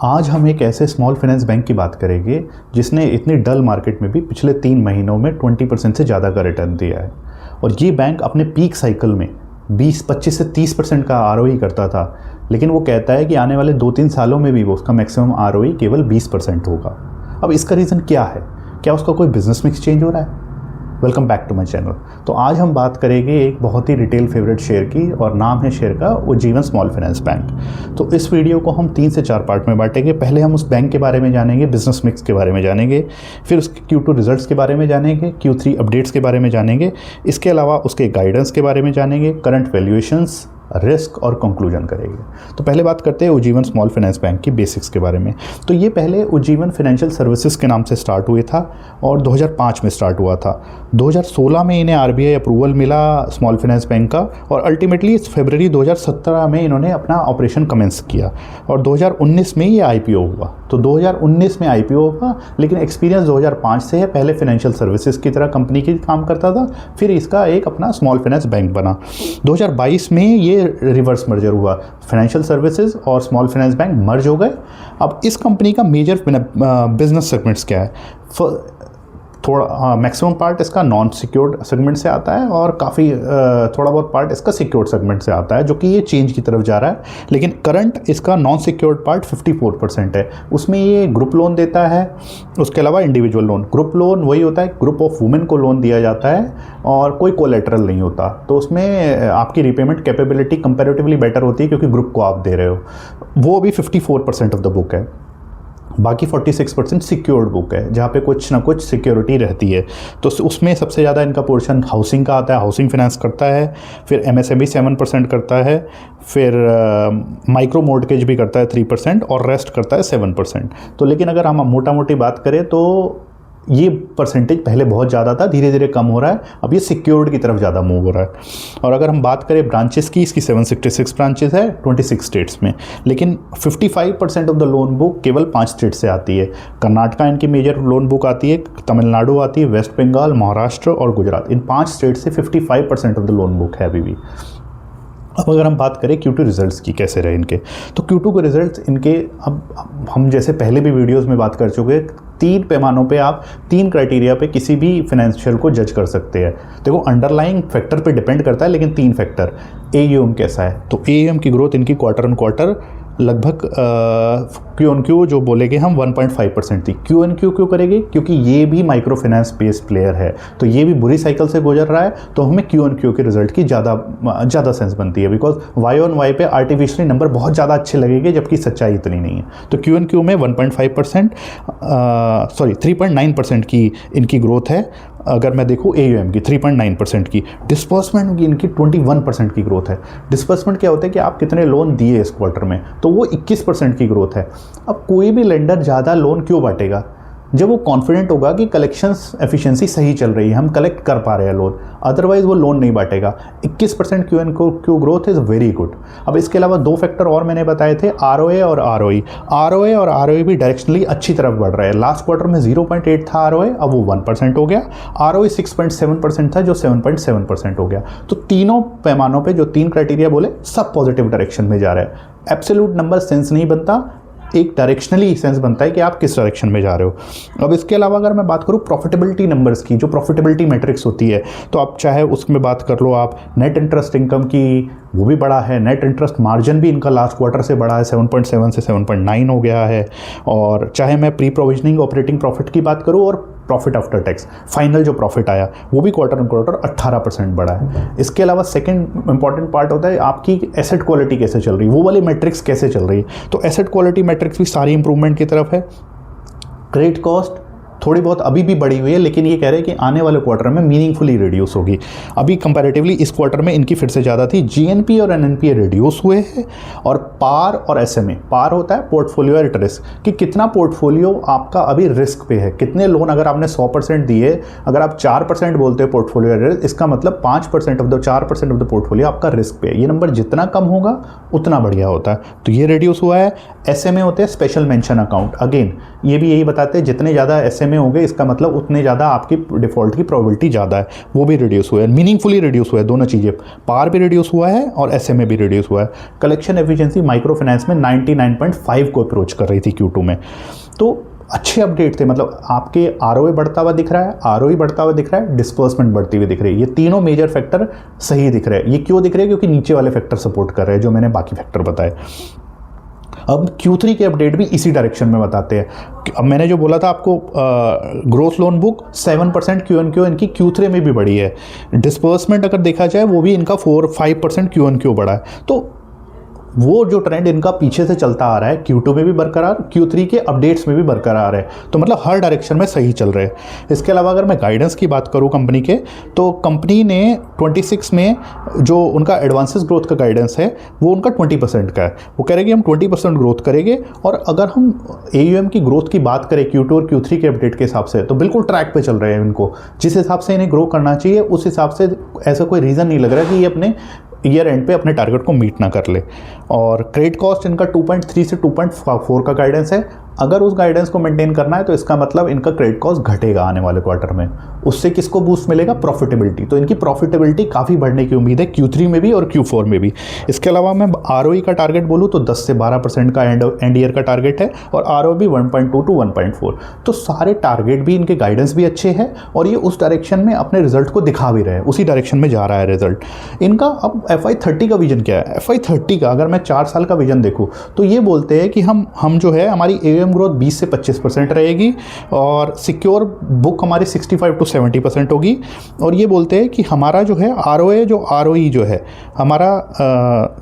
आज हम एक ऐसे स्मॉल फाइनेंस बैंक की बात करेंगे जिसने इतनी डल मार्केट में भी पिछले 3 महीनों में 20% से ज़्यादा का रिटर्न दिया है। और ये बैंक अपने पीक साइकिल में 25 से 30% का आरओई करता था, लेकिन वो कहता है कि आने वाले 2-3 सालों में भी वो उसका मैक्सिमम आरओई केवल 20% होगा। अब इसका रीज़न क्या है? क्या उसका कोई बिजनेस मिक्स चेंज हो रहा है? Welcome back to my channel. तो आज हम बात करेंगे एक बहुत ही रिटेल फेवरेट शेयर की, और नाम है शेयर का उज्जीवन स्मॉल फाइनेंस बैंक। तो इस वीडियो को हम 3 से 4 पार्ट में बांटेंगे। पहले हम उस बैंक के बारे में जानेंगे, बिजनेस मिक्स के बारे में जानेंगे, फिर उसके Q2 रिजल्ट्स के बारे में जानेंगे, Q3 अपडेट्स के बारे में जानेंगे, इसके अलावा उसके गाइडेंस के बारे में जानेंगे, करंट वैल्यूएशंस, रिस्क और कंक्लूजन करेंगे। तो पहले बात करते हैं उज्जीवन स्मॉल फाइनेंस बैंक की बेसिक्स के बारे में। तो ये पहले उज्जीवन फाइनेंशियल सर्विसेज के नाम से स्टार्ट हुए था और 2005 में स्टार्ट हुआ था। 2016 में इन्हें आरबीआई अप्रूवल मिला स्मॉल फाइनेंस बैंक का, और अल्टीमेटली फरवरी 2017 में इन्होंने अपना ऑपरेशन कमेंस किया और 2019 में ये आईपीओ हुआ। तो 2019 में आईपीओ हुआ, लेकिन एक्सपीरियंस 2005 से है। पहले फाइनेंशियल सर्विसेज की तरह कंपनी की काम करता था, फिर इसका एक अपना स्मॉल फाइनेंस बैंक बना। 2022 में ये रिवर्स मर्जर हुआ, फाइनेंशियल सर्विसेज और स्मॉल फाइनेंस बैंक मर्ज हो गए। अब इस कंपनी का मेजर बिजनेस सेगमेंट्स क्या है? थोड़ा मैक्सिमम पार्ट इसका नॉन सिक्योर्ड सेगमेंट से आता है और काफ़ी थोड़ा बहुत पार्ट इसका सिक्योर्ड सेगमेंट से आता है, जो कि ये चेंज की तरफ जा रहा है। लेकिन करंट इसका नॉन सिक्योर्ड पार्ट 54% है। उसमें ये ग्रुप लोन देता है, उसके अलावा इंडिविजुअल लोन। ग्रुप लोन वही होता है, ग्रुप ऑफ वुमेन को लोन दिया जाता है और कोई कोलेटरल नहीं होता, तो उसमें आपकी रिपेमेंट कैपेबिलिटी कंपैरेटिवली बेटर होती है क्योंकि ग्रुप को आप दे रहे हो। वो भी 54% ऑफ द बुक है। बाकी 46% सिक्योर्ड बुक है, जहाँ पे कुछ ना कुछ सिक्योरिटी रहती है। तो उसमें सबसे ज़्यादा इनका पोर्शन हाउसिंग का आता है, हाउसिंग फाइनेंस करता है, फिर एमएसएमई 7% करता है, फिर माइक्रो मोर्टगेज भी करता है 3% और रेस्ट करता है 7%। तो लेकिन अगर हम मोटा मोटी बात करें तो ये परसेंटेज पहले बहुत ज़्यादा था, धीरे धीरे कम हो रहा है। अब ये सिक्योर्ड की तरफ ज़्यादा मूव हो रहा है। और अगर हम बात करें ब्रांचेस की, इसकी 766 ब्रांचेस है 26 स्टेट्स में, लेकिन 55% ऑफ द लोन बुक केवल 5 स्टेट से आती है। कर्नाटका इनकी मेजर लोन बुक आती है, तमिलनाडु आती है, वेस्ट बंगाल, महाराष्ट्र और गुजरात। इन 5 स्टेट से 55% ऑफ द लोन बुक है अभी भी। अब अगर हम बात करें Q2 रिजल्ट्स की, कैसे रहे इनके, तो Q2 के रिजल्ट्स इनके, अब हम जैसे पहले भी वीडियोस में बात कर चुके हैं, 3 पैमानों पे आप 3 क्राइटेरिया पे किसी भी फाइनेंशियल को जज कर सकते हैं। देखो, अंडरलाइंग फैक्टर पे डिपेंड करता है, लेकिन 3 फैक्टर। AUM कैसा है, तो AUM की ग्रोथ इनकी क्वार्टर ऑन क्वार्टर लगभग Q-on-Q जो बोलेंगे हम 1.5% थी। Q-on-Q क्यों करेगी? क्योंकि ये भी माइक्रो फाइनेंस बेस्ड प्लेयर है, तो ये भी बुरी साइकिल से गुजर रहा है, तो हमें Q-on-Q के रिजल्ट की ज़्यादा सेंस बनती है, बिकॉज Y-on-Y पे आर्टिफिशियली नंबर बहुत ज़्यादा अच्छे लगेंगे, जबकि सच्चाई इतनी नहीं है। तो Q-on-Q में 3.9% की इनकी ग्रोथ है। अगर मैं देखूँ AUM की 3.9% की, डिस्बर्समेंट की इनकी 21% की ग्रोथ है। डिस्बर्समेंट क्या होता है कि आप कितने लोन दिए इस क्वार्टर में, तो वो 21% की ग्रोथ है। अब कोई भी लेंडर ज़्यादा लोन क्यों बांटेगा? जब वो कॉन्फिडेंट होगा कि कलेक्शंस एफिशिएंसी सही चल रही है, हम कलेक्ट कर पा रहे हैं लोन, अदरवाइज वो लोन नहीं बांटेगा। 21% Q growth is very good. अब इसके अलावा 2 फैक्टर और मैंने बताए थे, ROA और ROE। ROA और ROE भी डायरेक्शनली अच्छी तरफ बढ़ रहा है। लास्ट क्वार्टर में 0.8 था ROA, अब वो 1% हो गया। ROE 6.7% था, जो 7.7% हो गया। तो तीनों पैमानों पर जो 3 क्राइटेरिया बोले, सब पॉजिटिव डायरेक्शन में जा रहा है। एब्सोल्यूट नंबर सेंस नहीं बनता, एक डायरेक्शनली सेंस बनता है कि आप किस डायरेक्शन में जा रहे हो। अब इसके अलावा अगर मैं बात करूँ प्रॉफिटेबिलिटी नंबर्स की, जो प्रॉफिटेबिलिटी मैट्रिक्स होती है, तो आप चाहे उसमें बात कर लो, आप नेट इंटरेस्ट इनकम की, वो भी बड़ा है। नेट इंटरेस्ट मार्जिन भी इनका लास्ट क्वार्टर से बड़ा है, 7.7 से 7.9 हो गया है। और चाहे मैं प्री प्रोविजनिंग ऑपरेटिंग प्रॉफिट की बात करूँ, और प्रॉफिट आफ्टर टैक्स फाइनल जो प्रॉफिट आया, वो भी क्वार्टर ऑन क्वार्टर 18% बढ़ा है। इसके अलावा सेकंड इंपॉर्टेंट पार्ट होता है आपकी एसेट क्वालिटी कैसे चल रही है, वो वाली मैट्रिक्स कैसे चल रही है। तो एसेट क्वालिटी मैट्रिक्स भी सारी इंप्रूवमेंट की तरफ है। क्रेडिट कॉस्ट थोड़ी बहुत अभी भी बढ़ी हुई है, लेकिन ये कह रहे हैं कि आने वाले क्वार्टर में मीनिंगफुली रिड्यूस होगी। अभी कंपैरेटिवली इस क्वार्टर में इनकी फिर से ज़्यादा थी। GNP और NNPA रिड्यूस हुए हैं। और पार और SMA, पार होता है पोर्टफोलियो एट रिस्क, कि कितना पोर्टफोलियो आपका अभी रिस्क पे है, कितने लोन अगर आपने 100% दिए, अगर आप 4% बोलते हो पोर्टफोलियो एट रिस्क, इसका मतलब 5% of the 4% of the portfolio आपका रिस्क पे है। ये नंबर जितना कम होगा उतना बढ़िया होता है, तो ये रिड्यूस हुआ है। SMA होते हैं स्पेशल मेंशन अकाउंट। अगेन ये भी यही बताते हैं, जितने ज़्यादा SMA उतने हो गए, इसका मतलब उतने ज़्यादा आपकी डिफ़ॉल्ट की प्रोबेबिलिटी ज़्यादा है, वो भी रिड्यूस हुआ है, मीनिंगफुली रिड्यूस हुआ है। दोनों चीज़ें, पार भी रिड्यूस हुआ है और SMA भी रिड्यूस हुआ है। कलेक्शन एफिशिएंसी माइक्रो फाइनेंस में 99.5 को अप्रोच कर रही थी Q2 में। तो अच्छे अपडेट थे, मतलब आपके ROA बढ़ता हुआ दिख रहा है, ROE बढ़ता हुआ दिख रहा है, डिस्पर्समेंट बढ़ती हुई दिख रही है। ये तीनों मेजर फैक्टर सही दिख रहे हैं। ये क्यों दिख रहे हैं? क्योंकि नीचे वाले फैक्टर सपोर्ट कर रहे हैं, जो मैंने बाकी फैक्टर बताए। अब Q3 के अपडेट भी इसी डायरेक्शन में बताते हैं। अब मैंने जो बोला था आपको, ग्रोथ लोन बुक 7% Q-on-Q इनकी Q3 में भी बढ़ी है। डिस्पर्समेंट अगर देखा जाए वो भी इनका 4-5% Q-on-Q बढ़ा है। तो वो जो ट्रेंड इनका पीछे से चलता आ रहा है, Q2 में भी बरकरार, Q3 के अपडेट्स में भी बरकरार है। तो मतलब हर डायरेक्शन में सही चल रहे हैं। इसके अलावा अगर मैं गाइडेंस की बात करूं कंपनी के, तो कंपनी ने 26 में जो उनका एडवांसेस ग्रोथ का गाइडेंस है वो उनका 20% का है। वो कह रहे कि हम 20% ग्रोथ करेंगे। और अगर हम AUM की ग्रोथ की बात करें Q2 और Q3 के अपडेट के हिसाब से, तो बिल्कुल ट्रैक पे चल रहे हैं। इनको जिस हिसाब से इन्हें ग्रो करना चाहिए, उस हिसाब से ऐसा कोई रीज़न नहीं लग रहा कि ये अपने ईयर एंड पे अपने टारगेट को मीट ना कर ले। और क्रेडिट कॉस्ट इनका 2.3 से 2.4 का गाइडेंस है। अगर उस गाइडेंस को मेंटेन करना है तो इसका मतलब इनका क्रेडिट कॉस्ट घटेगा आने वाले क्वार्टर में। उससे किसको बूस्ट मिलेगा? प्रॉफिटेबिलिटी। तो इनकी प्रॉफिटेबिलिटी काफ़ी बढ़ने की उम्मीद है Q3 में भी और Q4 में भी। इसके अलावा मैं ROE का टारगेट बोलूँ तो 10 से 12% का एंड ईयर का टारगेट है, और ROE भी 1.2 to 1.4। तो सारे टारगेट भी, इनके गाइडेंस भी अच्छे हैं, और ये उस डायरेक्शन में अपने रिजल्ट को दिखा भी रहे हैं, उसी डायरेक्शन में जा रहा है रिजल्ट इनका। अब FY30 का विजन क्या है? FY30 का अगर मैं 4 साल का विजन देखूँ तो ये बोलते हैं कि हम जो है, हमारी AUM ग्रोथ 20 से 25% रहेगी, और सिक्योर बुक हमारी 65 to 70% होगी। और ये बोलते हैं कि हमारा जो है ROA जो ROE जो है हमारा,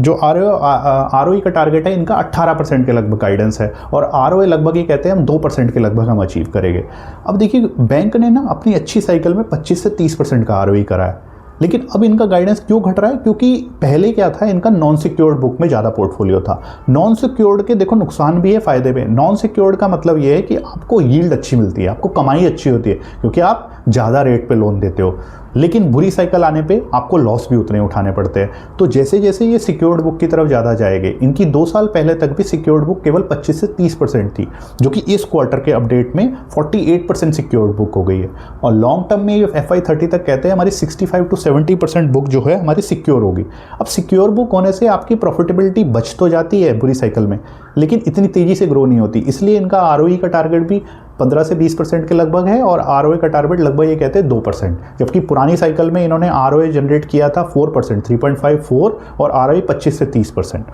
जो ROE का टारगेट है इनका 18% के लगभग गाइडेंस है, और ROA लगभग ये कहते हैं हम 2% के लगभग हम अचीव करेंगे। अब देखिए, बैंक ने ना अपनी अच्छी साइकिल में 25 से 30% का ROE करा है, लेकिन अब इनका गाइडेंस क्यों घट रहा है? क्योंकि पहले क्या था, इनका नॉन सिक्योर्ड बुक में ज़्यादा पोर्टफोलियो था। नॉन सिक्योर्ड के देखो नुकसान भी है, फ़ायदे भी। नॉन सिक्योर्ड का मतलब ये है कि आपको यील्ड अच्छी मिलती है, आपको कमाई अच्छी होती है, क्योंकि आप ज़्यादा रेट पे लोन देते हो, लेकिन बुरी साइकिल आने पे आपको लॉस भी उतने उठाने पड़ते हैं। तो जैसे जैसे ये सिक्योर्ड बुक की तरफ ज़्यादा जाएंगे, इनकी 2 साल पहले तक भी सिक्योर्ड बुक केवल 25 से 30% थी, जो कि इस क्वार्टर के अपडेट में 48% सिक्योर्ड बुक हो गई है। और लॉन्ग टर्म में ये FY30 तक कहते हैं हमारी 65 to 70% बुक जो है हमारी सिक्योर होगी। अब सिक्योर बुक होने से आपकी प्रॉफिटेबिलिटी बच तो जाती है बुरी साइकिल में, लेकिन इतनी तेज़ी से ग्रो नहीं होती। इसलिए इनका ROE का टारगेट भी 15 से 20% के लगभग है, और ROA का टारगेट लगभग ये कहते हैं 2%। जबकि पुरानी साइकिल में इन्होंने ROA जनरेट किया था 4%, 3.54, और ROE 25 से 30%।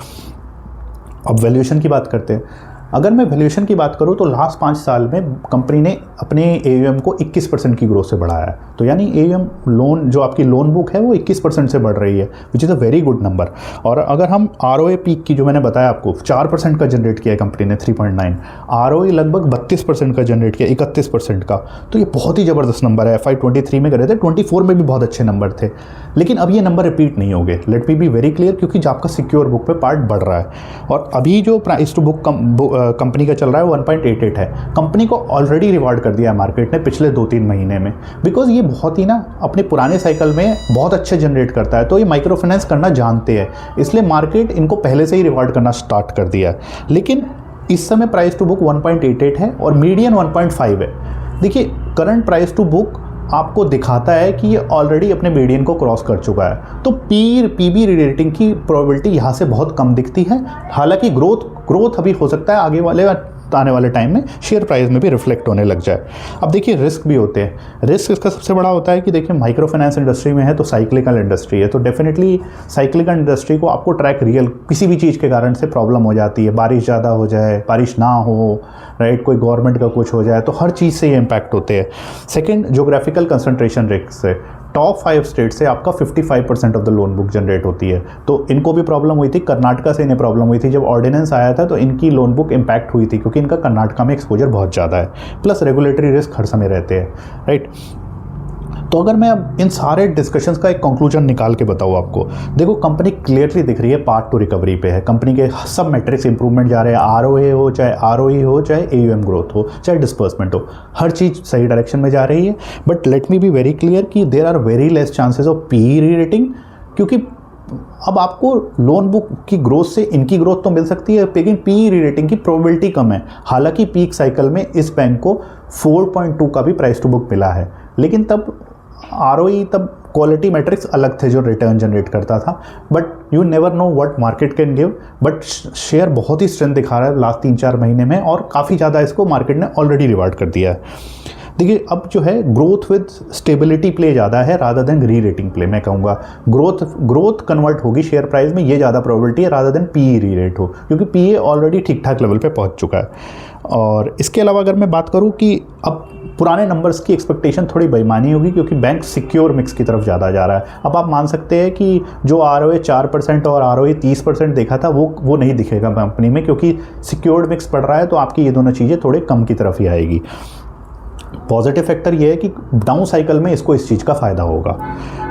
अब वैल्यूएशन की बात करते हैं। अगर मैं वैल्यूएशन की बात करूं तो लास्ट 5 साल में कंपनी ने अपने AUM को 21% की ग्रोथ से बढ़ाया है। तो यानी AUM लोन, जो आपकी लोन बुक है वो 21% से बढ़ रही है, which is a very good number. और अगर हम ROA पीक की, जो मैंने बताया आपको 4% का जनरेट किया है कंपनी ने 3.9, ROE लगभग 32% का जनरेट किया, 31% का। तो ये बहुत ही ज़बरदस्त नंबर है। FY23 में करे थे, 24 में भी बहुत अच्छे नंबर थे, लेकिन अब ये नंबर रिपीट नहीं होंगे। Late me be very clear, क्योंकि जो आपका सिक्योर बुक पे पार्ट बढ़ रहा है, और अभी जो प्राइस टू बुक कंपनी का चल रहा है 1.88 है। कंपनी को ऑलरेडी रिवॉर्ड कर दिया है मार्केट ने पिछले 2-3 महीने में, बिकॉज ये बहुत ही ना अपने पुराने साइकिल में बहुत अच्छे जनरेट करता है। तो ये माइक्रो फाइनेंस करना जानते हैं, इसलिए मार्केट इनको पहले से ही रिवॉर्ड करना स्टार्ट कर दिया है। लेकिन इस समय प्राइस टू बुक 1.88 है और मीडियन 1.5 है। देखिए, करंट प्राइस टू बुक आपको दिखाता है कि ये ऑलरेडी अपने मीडियन को क्रॉस कर चुका है। तो PB रेटिंग की प्रोबेबिलिटी यहाँ से बहुत कम दिखती है। हालांकि ग्रोथ अभी हो सकता है आने वाले टाइम में शेयर प्राइस में भी रिफ्लेक्ट होने लग जाए। अब देखिए, रिस्क भी होते हैं। रिस्क इसका सबसे बड़ा होता है कि देखिए, माइक्रो फाइनेंस इंडस्ट्री में है तो साइक्लिकल इंडस्ट्री है, तो डेफिनेटली साइक्लिकल इंडस्ट्री को आपको ट्रैक रियल किसी भी चीज़ के कारण से प्रॉब्लम हो जाती है। बारिश ज़्यादा हो जाए, बारिश ना हो, राइट, कोई गवर्नमेंट का कुछ हो जाए, तो हर चीज़ से ये इम्पैक्ट होते हैं। सेकेंड, जोग्राफिकल कंसंट्रेशन रिस्क से टॉप 5 स्टेट से आपका 55% of the loan book generate होती है। तो इनको भी प्रॉब्लम हुई थी, कर्नाटका से इन्हें प्रॉब्लम हुई थी। जब ऑर्डिनेंस आया था तो इनकी लोन बुक इम्पैक्ट हुई थी, क्योंकि इनका कर्नाटका में एक्सपोजर बहुत ज़्यादा है, प्लस रेगुलेटरी रिस्क हर समय रहते हैं, राइट। तो अगर मैं अब इन सारे डिस्कशंस का एक कंक्लूजन निकाल के बताऊँ आपको, देखो कंपनी क्लियरली दिख रही है पार्ट टू रिकवरी पे है। कंपनी के सब मैट्रिक्स इंप्रूवमेंट जा रहे हैं, ROA हो, चाहे ROE हो, चाहे AUM ग्रोथ हो, चाहे डिस्पर्समेंट हो, हर चीज़ सही डायरेक्शन में जा रही है। But let me be very clear कि there are very less chances of PE re rating, क्योंकि अब आपको लोन बुक की ग्रोथ से इनकी ग्रोथ तो मिल सकती है, लेकिन पी री रेटिंग की प्रोबेबिलिटी कम है। हालांकि पीक साइकिल में इस बैंक को 4.2 का भी प्राइस टू बुक मिला है, लेकिन तब आरओई, तब क्वालिटी मैट्रिक्स अलग थे जो रिटर्न जनरेट करता था। But you never know what market can give. But share बहुत ही स्ट्रेंथ दिखा रहा है लास्ट 3-4 महीने में, और काफ़ी ज़्यादा इसको मार्केट ने ऑलरेडी रिवार्ड कर दिया है। देखिए, अब जो है ग्रोथ विद स्टेबिलिटी प्ले ज़्यादा है रादर देन री रेटिंग प्ले। मैं कहूँगा ग्रोथ कन्वर्ट होगी शेयर प्राइस में, ये ज़्यादा प्रोबेबिलिटी है रादर देन पी री रेट हो, क्योंकि पी ऑलरेडी ठीक ठाक लेवल पे पहुँच चुका है। और इसके अलावा अगर मैं बात करूँ कि अब पुराने नंबर्स की एक्सपेक्टेशन थोड़ी बेईमानी होगी, क्योंकि बैंक सिक्योर मिक्स की तरफ ज़्यादा जा रहा है। अब आप मान सकते हैं कि जो आरओए 4% और आरओए 30% देखा था, वो नहीं दिखेगा कंपनी में, क्योंकि सिक्योर्ड मिक्स पड़ रहा है, तो आपकी ये दोनों चीज़ें थोड़े कम की तरफ ही आएगी। पॉजिटिव फैक्टर ये है कि डाउन साइकिल में इसको इस चीज़ का फ़ायदा होगा।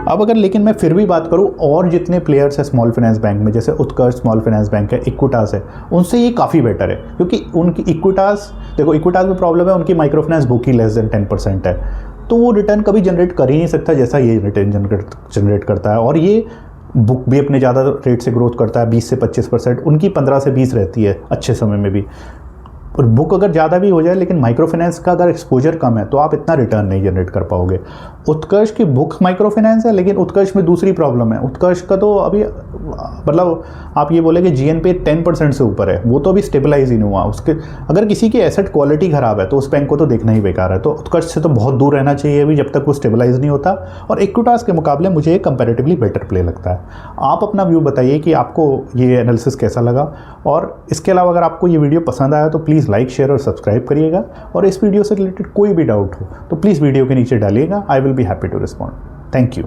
अब अगर लेकिन मैं फिर भी बात करूँ, और जितने प्लेयर्स हैं स्मॉल फाइनेंस बैंक में, जैसे उत्कर्ष स्मॉल फाइनेंस बैंक है, इक्विटास है, उनसे ये काफ़ी बेटर है, क्योंकि उनकी इक्विटास, देखो इक्विटास में प्रॉब्लम है, उनकी माइक्रो फाइनेंस बुक ही लेस देन 10% है, तो वो रिटर्न कभी जनरेट कर ही नहीं सकता जैसा ये रिटर्न जनरेट करता है। और ये बुक भी अपने ज़्यादा रेट से ग्रोथ करता है, 20 से 25%, उनकी 15 से 20 रहती है अच्छे समय में भी। और बुक अगर ज़्यादा भी हो जाए, लेकिन माइक्रो फाइनेंस का अगर एक्सपोजर कम है, तो आप इतना रिटर्न नहीं जनरेट कर पाओगे। उत्कर्ष की बुक माइक्रो फाइनेंस है, लेकिन उत्कर्ष में दूसरी प्रॉब्लम है, उत्कर्ष का तो अभी मतलब आप ये बोले कि जीएनपी 10% से ऊपर है, वो तो अभी स्टेबलाइज ही नहीं हुआ। उसके अगर किसी की एसेट क्वालिटी ख़राब है, तो उस बैंक को तो देखना ही बेकार है। तो उत्कर्ष से तो बहुत दूर रहना चाहिए अभी, जब तक वो स्टेबलाइज नहीं होता। और इक्विटास के मुकाबले मुझे ये कंपैरेटिवली बेटर प्ले लगता है। आप अपना व्यू बताइए कि आपको ये एनालिसिस कैसा लगा, और इसके अलावा अगर आपको ये वीडियो पसंद आया तो प्लीज़ लाइक, शेयर और सब्सक्राइब करिएगा। और इस वीडियो से रिलेटेड कोई भी डाउट हो तो प्लीज़ वीडियो के नीचे डालिएगा, I will be happy to respond. Thank you.